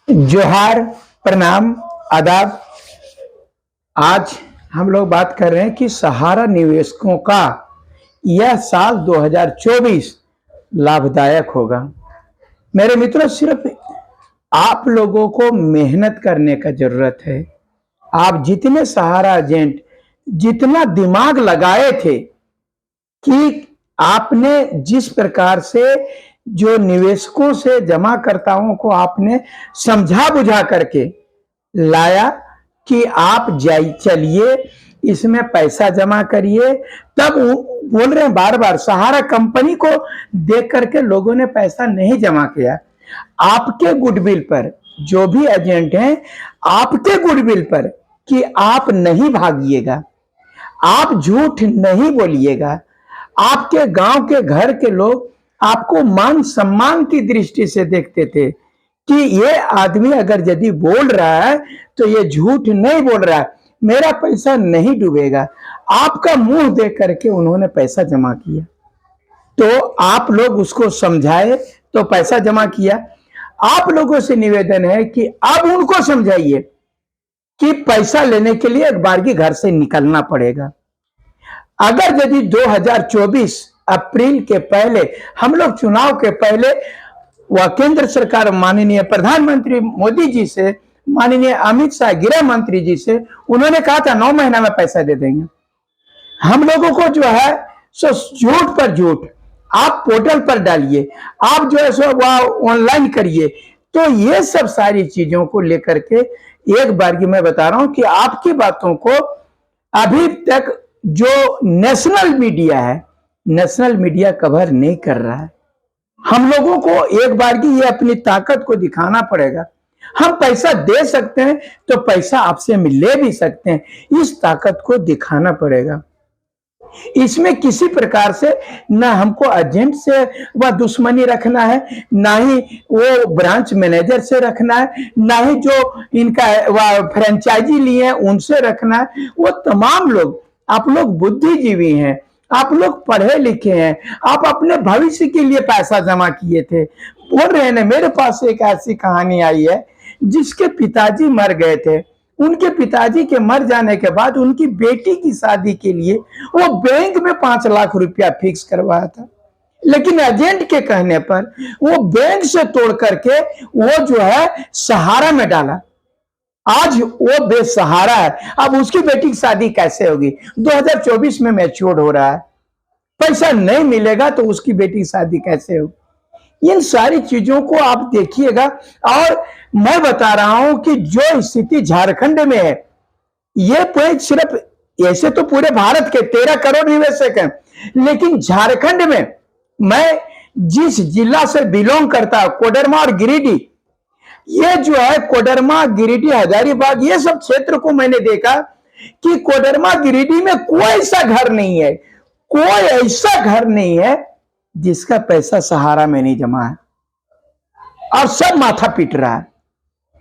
जोहार, प्रणाम, आदाब। आज हम लोग बात कर रहे हैं कि सहारा निवेशकों का यह साल 2024 लाभदायक होगा। मेरे मित्रों, सिर्फ आप लोगों को मेहनत करने का जरूरत है। आप जितने सहारा एजेंट जितना दिमाग लगाए थे कि आपने जिस प्रकार से जो निवेशकों से जमाकर्ताओं को आपने समझा बुझा करके लाया कि आप चलिए इसमें पैसा जमा करिए, तब बोल रहे हैं बार बार सहारा कंपनी को देख करके लोगों ने पैसा नहीं जमा किया। आपके गुडविल पर जो भी एजेंट हैं, आपके गुडविल पर कि आप नहीं भागिएगा, आप झूठ नहीं बोलिएगा। आपके गांव के घर के लोग आपको मान सम्मान की दृष्टि से देखते थे कि ये आदमी अगर यदि बोल रहा है तो ये झूठ नहीं बोल रहा है, मेरा पैसा नहीं डूबेगा। आपका मुंह देख करके उन्होंने पैसा जमा किया, तो आप लोग उसको समझाए तो पैसा जमा किया। आप लोगों से निवेदन है कि अब उनको समझाइए कि पैसा लेने के लिए एक बार घर से निकलना पड़ेगा। अगर यदि 2024 अप्रैल के पहले, हम लोग चुनाव के पहले वह केंद्र सरकार माननीय प्रधानमंत्री मोदी जी से, माननीय अमित शाह गृह मंत्री जी से, उन्होंने कहा था 9 महीना में पैसा दे देंगे। हम लोगों को जो है सो झूठ पर झूठ, आप पोर्टल पर डालिए, आप जो है सो वह ऑनलाइन करिए। तो ये सब सारी चीजों को लेकर के एक बार की मैं बता रहा हूं कि आपकी बातों को अभी तक जो नेशनल मीडिया है, नेशनल मीडिया कवर नहीं कर रहा है। हम लोगों को एक बार की ये अपनी ताकत को दिखाना पड़ेगा। हम पैसा दे सकते हैं तो पैसा आपसे ले भी सकते हैं, इस ताकत को दिखाना पड़ेगा। इसमें किसी प्रकार से ना हमको एजेंट से वह दुश्मनी रखना है, ना ही वो ब्रांच मैनेजर से रखना है, ना ही जो इनका वह फ्रेंचाइजी लिए हैं उनसे रखना है। वो तमाम लोग, आप लोग बुद्धिजीवी हैं, आप लोग पढ़े लिखे हैं, आप अपने भविष्य के लिए पैसा जमा किए थे। बोल रहे हैं ना, मेरे पास एक ऐसी कहानी आई है जिसके पिताजी मर गए थे। उनके पिताजी के मर जाने के बाद उनकी बेटी की शादी के लिए वो बैंक में 5 लाख रुपया फिक्स करवाया था, लेकिन एजेंट के कहने पर वो बैंक से तोड़ करके वो जो है सहारा में डाला। आज वो बेसहारा है। अब उसकी बेटी की शादी कैसे होगी? 2024 में मैच्योर हो रहा है, पैसा नहीं मिलेगा तो उसकी बेटी की शादी कैसे होगी? इन सारी चीजों को आप देखिएगा। और मैं बता रहा हूं कि जो स्थिति झारखंड में है, ये सिर्फ, ऐसे तो पूरे भारत के 13 करोड़ निवेशक हैं, लेकिन झारखंड में मैं जिस जिला से बिलोंग करता हूं, कोडरमा और गिरिडीह, ये जो है कोडरमा, गिरिडीह, हजारीबाग, ये सब क्षेत्र को मैंने देखा कि कोडरमा, गिरिडीह में कोई ऐसा घर नहीं है, कोई ऐसा घर नहीं है जिसका पैसा सहारा में नहीं जमा है, और सब माथा पीट रहा है।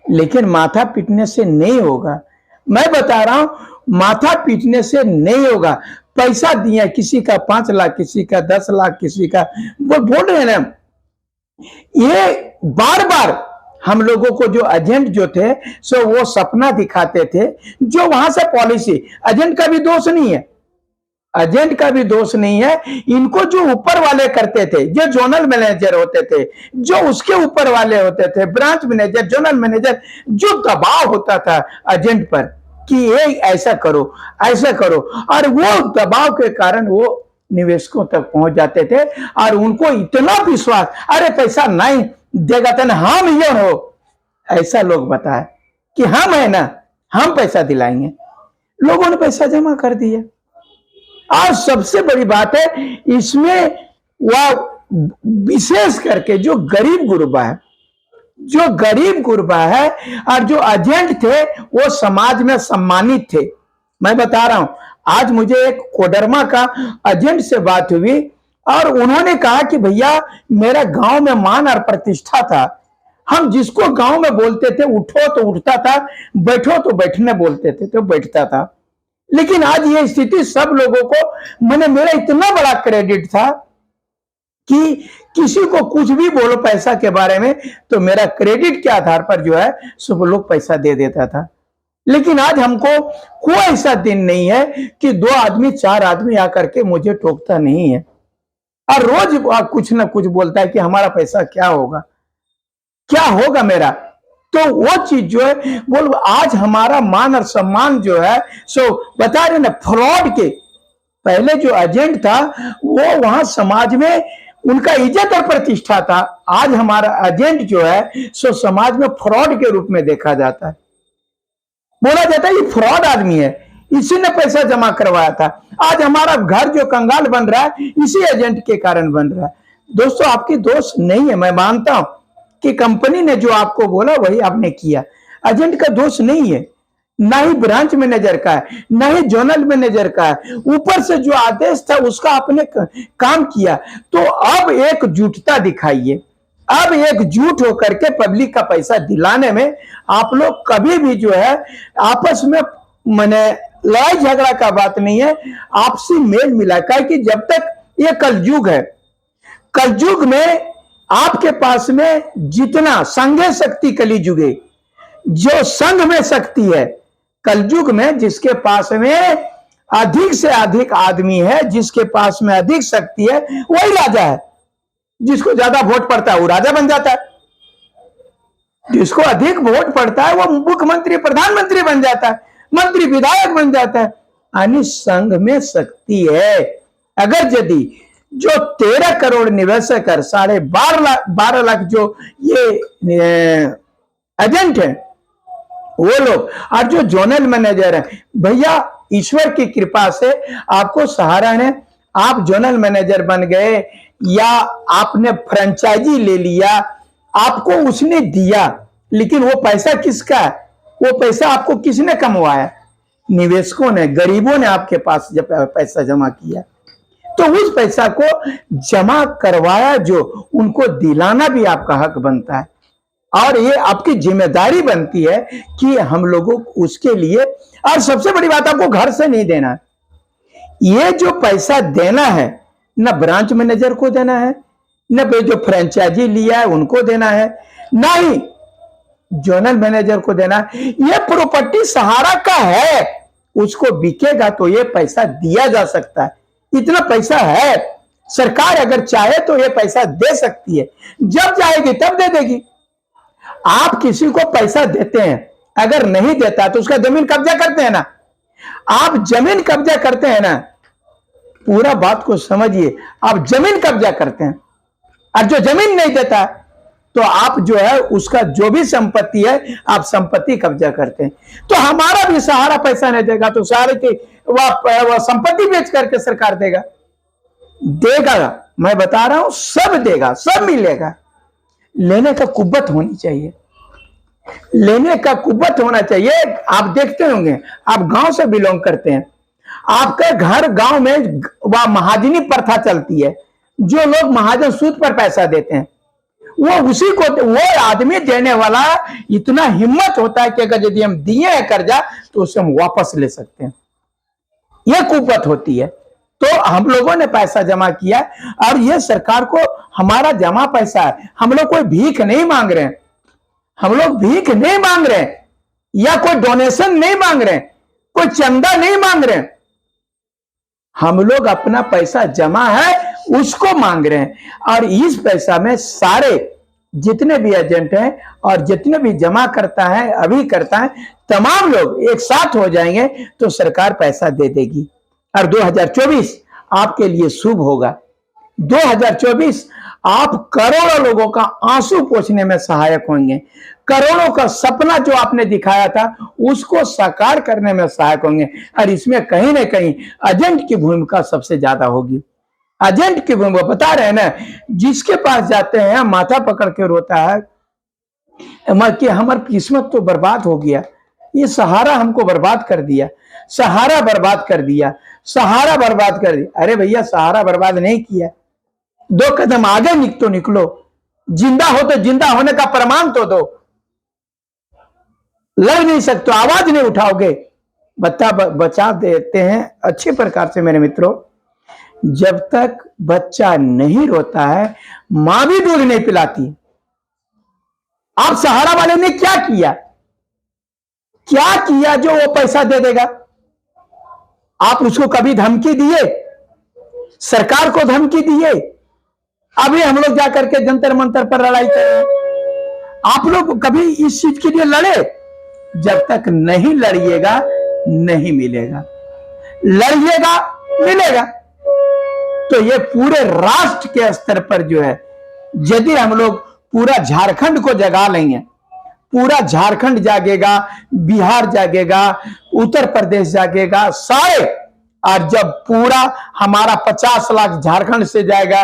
लेकिन माथा पीटने से नहीं होगा, मैं बता रहा हूं, माथा पीटने से नहीं होगा। पैसा दिया, किसी का 5 लाख, किसी का 10 लाख, किसी का, वो बोल रहे हैं ना, ये बार बार हम लोगों को जो एजेंट जो थे सो वो सपना दिखाते थे, जो वहां से पॉलिसी, एजेंट का भी दोष नहीं है, एजेंट का भी दोष नहीं है। इनको जो ऊपर वाले करते थे, जो जोनल मैनेजर होते थे, जो उसके ऊपर वाले होते थे, ब्रांच मैनेजर, जोनल मैनेजर, जो दबाव होता था एजेंट पर कि ये ऐसा करो, ऐसा करो, और वो दबाव के कारण वो निवेशकों तक पहुंच जाते थे और उनको इतना विश्वास, अरे पैसा नहीं देगा तो हम ये हो, ऐसा लोग बताए कि हम है ना, हम पैसा दिलाएंगे। लोगों ने पैसा जमा कर दिया। और सबसे बड़ी बात है इसमें, वह विशेष करके जो गरीब गुरबा है, जो गरीब गुरबा है, और जो एजेंट थे वो समाज में सम्मानित थे। मैं बता रहा हूं, आज मुझे एक कोडरमा का एजेंट से बात हुई और उन्होंने कहा कि भैया मेरा गांव में मान और प्रतिष्ठा था, हम जिसको गांव में बोलते थे उठो तो उठता था, बैठो तो बैठने बोलते थे तो बैठता था। लेकिन आज ये स्थिति सब लोगों को, मैंने, मेरा इतना बड़ा क्रेडिट था कि किसी को कुछ भी बोलो पैसा के बारे में तो मेरा क्रेडिट के आधार पर जो है सब लोग पैसा दे देता था। लेकिन आज हमको कोई ऐसा दिन नहीं है कि 2 आदमी 4 आदमी आकर के मुझे टोकता नहीं है और रोज कुछ ना कुछ बोलता है कि हमारा पैसा क्या होगा, क्या होगा मेरा। तो वो चीज जो है बोल, आज हमारा मान और सम्मान जो है सो बता रहे ना, फ्रॉड के पहले जो एजेंट था वो वहां समाज में उनका इज्जत और प्रतिष्ठा था। आज हमारा एजेंट जो है सो समाज में फ्रॉड के रूप में देखा जाता है, बोला जाता है ये फ्रॉड आदमी है, इसी ने पैसा जमा करवाया था। आज हमारा घर जो कंगाल बन रहा है इसी एजेंट के कारण बन रहा है। दोस्तों आपकी दोष नहीं है, मैं मानता हूं कि कंपनी ने जो आपको बोला वही आपने किया, एजेंट का दोष नहीं है, ना ही ब्रांच मैनेजर का है, ना ही जोनल मैनेजर का है। ऊपर से जो आदेश था उसका आपने काम किया। तो अब एकजुटता दिखाइए, अब एकजुट होकर के पब्लिक का पैसा दिलाने में आप लोग कभी भी जो है आपस में मैंने लड़ाई झगड़ा का बात नहीं है, आपसी मेल मिला का, कि जब तक ये कलयुग है, कलयुग में आपके पास में जितना संघे शक्ति कली जुगे, जो संघ में शक्ति है, कलयुग में जिसके पास में अधिक से अधिक आदमी है, जिसके पास में अधिक शक्ति है वही राजा है। जिसको ज्यादा वोट पड़ता है वो राजा बन जाता है, जिसको अधिक वोट पड़ता है वो मुख्यमंत्री प्रधानमंत्री बन जाता है, मंत्री विधायक बन जाता है। यानी संघ में शक्ति है। अगर यदि जो 13 करोड़ निवेशक है, 12.5 लाख जो ये एजेंट है वो लोग, और जो जोनल मैनेजर है, भैया ईश्वर की कृपा से आपको सहारा ने, आप जोनल मैनेजर बन गए या आपने फ्रेंचाइजी ले लिया, आपको उसने दिया, लेकिन वो पैसा किसका है? वो पैसा आपको किसने कमवाया? निवेशकों ने, गरीबों ने आपके पास जब पैसा जमा किया, तो उस पैसा को जमा करवाया जो, उनको दिलाना भी आपका हक बनता है और ये आपकी जिम्मेदारी बनती है कि हम लोगों को उसके लिए। और सबसे बड़ी बात, आपको घर से नहीं देना है, ये जो पैसा देना है न ब्रांच मैनेजर को देना है, न जो फ्रेंचाइजी लिया है उनको देना है, ना ही जोनल मैनेजर को देना है। ये प्रॉपर्टी सहारा का है, उसको बिकेगा तो ये पैसा दिया जा सकता है, इतना पैसा है। सरकार अगर चाहे तो ये पैसा दे सकती है, जब चाहेगी तब दे देगी। आप किसी को पैसा देते हैं, अगर नहीं देता तो उसका जमीन कब्जा करते हैं ना, आप जमीन कब्जा करते हैं ना, पूरा बात को समझिए, आप जमीन कब्जा करते हैं और जो जमीन नहीं देता तो आप जो है उसका जो भी संपत्ति है आप संपत्ति कब्जा करते हैं। तो हमारा भी सहारा पैसा नहीं देगा तो सहारे की वह संपत्ति बेच करके सरकार देगा, मैं बता रहा हूं, सब देगा, सब मिलेगा। लेने का कुव्वत होनी चाहिए, लेने का कुव्वत होना चाहिए। आप देखते होंगे, आप गांव से बिलोंग करते हैं, आपके घर गांव में वह महाजनी प्रथा चलती है, जो लोग महाजन सूद पर पैसा देते हैं वो उसी को, वो आदमी देने वाला इतना हिम्मत होता है कि अगर यदि हम दिए हैं कर्जा तो उसे हम वापस ले सकते हैं, यह कुव्वत होती है। तो हम लोगों ने पैसा जमा किया और ये सरकार को हमारा जमा पैसा है, हम लोग कोई भीख नहीं मांग रहे हैं, हम लोग भीख नहीं मांग रहे हैं या कोई डोनेशन नहीं मांग रहे हैं, कोई चंदा नहीं मांग रहे हैं, हम लोग अपना पैसा जमा है उसको मांग रहे हैं। और इस पैसा में सारे जितने भी एजेंट हैं और जितने भी जमा करता है, अभी करता है, तमाम लोग एक साथ हो जाएंगे तो सरकार पैसा दे देगी और 2024 आपके लिए शुभ होगा। 2024 आप करोड़ों लोगों का आंसू पोंछने में सहायक होंगे, करोड़ों का सपना जो आपने दिखाया था उसको साकार करने में सहायक होंगे। और इसमें कहीं ना कहीं एजेंट की भूमिका सबसे ज्यादा होगी। एजेंट की भूमिका बता रहे हैं ना, जिसके पास जाते हैं माथा पकड़ के रोता है कि हमारी किस्मत तो बर्बाद हो गया, ये सहारा हमको बर्बाद कर दिया, सहारा बर्बाद कर दिया, सहारा बर्बाद कर दिया। अरे भैया, सहारा बर्बाद नहीं किया, 2 कदम आगे निकलो, जिंदा हो तो जिंदा होने का प्रमाण तो दो, लड़ नहीं सकते, आवाज नहीं उठाओगे, बचा देते हैं अच्छे प्रकार से। मेरे मित्रों, जब तक बच्चा नहीं रोता है मां भी दूध नहीं पिलाती। आप सहारा वाले ने क्या किया, क्या किया जो वो पैसा दे देगा? आप उसको कभी धमकी दिए? सरकार को धमकी दिए? अभी हम लोग जाकर के जंतर मंतर पर लड़ाई कर रहे हैं। आप लोग कभी इस चीज के लिए लड़े? जब तक नहीं लड़िएगा नहीं मिलेगा, लड़िएगा मिलेगा। तो ये पूरे राष्ट्र के स्तर पर जो है, यदि हम लोग पूरा झारखंड को जगा लेंगे, पूरा झारखंड जागेगा, बिहार जागेगा, उत्तर प्रदेश जागेगा, सारे। और जब पूरा हमारा 50 लाख झारखंड से जाएगा,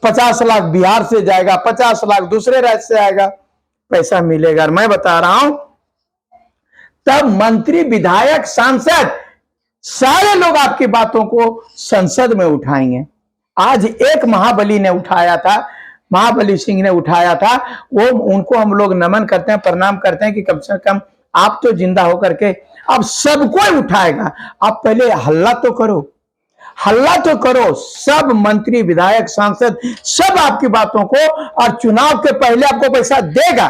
50 लाख बिहार से जाएगा, 50 लाख दूसरे राज्य से आएगा, पैसा मिलेगा। और मैं बता रहा हूं, तब मंत्री, विधायक, सांसद सारे लोग आपकी बातों को संसद में उठाएंगे। आज एक महाबली ने उठाया था, महाबली सिंह ने उठाया था, वो उनको हम लोग नमन करते हैं, प्रणाम करते हैं कि कम से कम आप तो जिंदा होकर के अब सबको उठाएगा। आप पहले हल्ला तो करो, हल्ला तो करो। सब मंत्री, विधायक, सांसद सब आपकी बातों को, और चुनाव के पहले आपको पैसा देगा,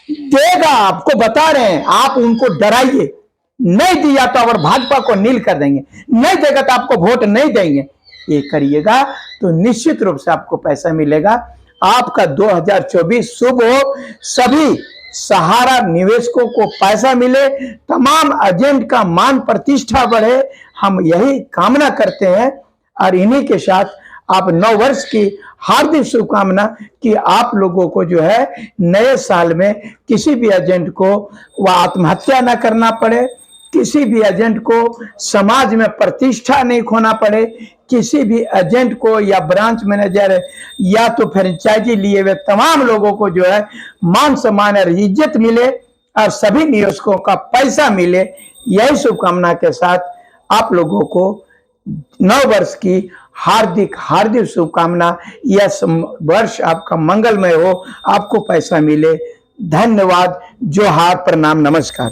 देगा। आपको बता रहे हैं, आप उनको डराइए। नहीं दिया तो और भाजपा को नील कर देंगे, नहीं देगा तो आपको वोट नहीं देंगे। ये करिएगा तो निश्चित रूप से आपको पैसा मिलेगा। आपका 2024 शुभ हो, सभी सहारा निवेशकों को पैसा मिले, तमाम एजेंट का मान प्रतिष्ठा बढ़े, हम यही कामना करते हैं। और इन्हीं के साथ आप नव वर्ष की हार्दिक शुभकामना कि आप लोगों को जो है नए साल में किसी भी एजेंट को वह आत्महत्या ना करना पड़े, किसी भी एजेंट को समाज में प्रतिष्ठा नहीं खोना पड़े, किसी भी एजेंट को या ब्रांच मैनेजर या तो फ्रेंचाइजी लिए हुए तमाम लोगों को जो है मान सम्मान और इज्जत मिले, और सभी निवेशकों का पैसा मिले। यही शुभकामना के साथ आप लोगों को नव वर्ष की हार्दिक हार्दिक शुभकामना। यह वर्ष आपका मंगलमय हो, आपको पैसा मिले। धन्यवाद, जोहार, प्रणाम, नमस्कार।